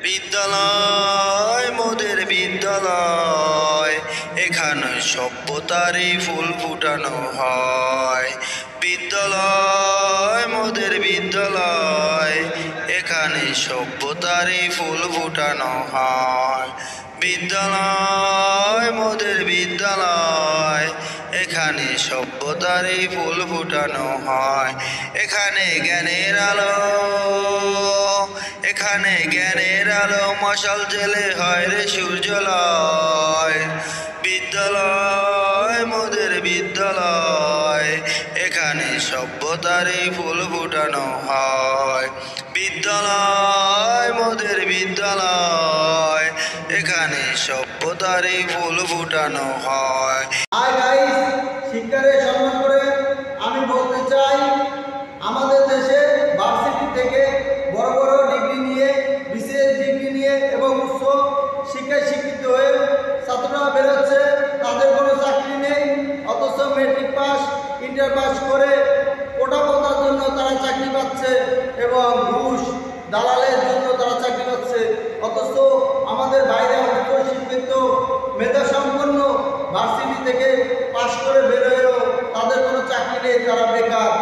বিদ্যালয় মোদের বিদ্যালয়, এখানে সভ্যতারই ফুল ফুটানো হয়। বিদ্যালয় মোদের বিদ্যালয়, এখানে সভ্যতারই ফুল ফুটানো হয়। বিদ্যালয় মোদের বিদ্যালয়, এখানে সভ্যতারই ফুল ফুটানো হয়। এখানে জ্ঞানের আলো, এখানে জ্ঞানের আলো মশাল জেলে হয় রে সূর্যালয়। বিদ্যালয় মোদের বিদ্যালয়, এখানে সভ্যতারই ফুল ফুটানো হয়। বিদ্যালয় মোদের বিদ্যালয়, এখানে সভ্যতারই ফুল ফুটানো হয়। হাই গাইস, শিক্ষারে সম্মান করে আমি বলতে চাই, আমাদের দেশে ভার্সিটি থেকে বড় বড় ডিগ্রি নিয়ে, বিসিএস ডিগ্রি নিয়ে এবং উচ্চ শিক্ষায় শিক্ষিত হয়ে ছাত্ররা বেরোচ্ছে, তাদের কোনো চাকরি নেই। অথচ মেট্রিক পাস, ইন্টার পাস করে কোটা পতার জন্য তারা চাকরি পাচ্ছে এবং ঘুষ দালালের জন্য তারা চাকরি পাচ্ছে। অথচ আমাদের বাইরে উচ্চ শিক্ষিত মেধা সম্পন্ন ভার্সিটি থেকে পাশ করে বের হয়েও তাদের কোনো চাকরি নেই, তারা বেকার।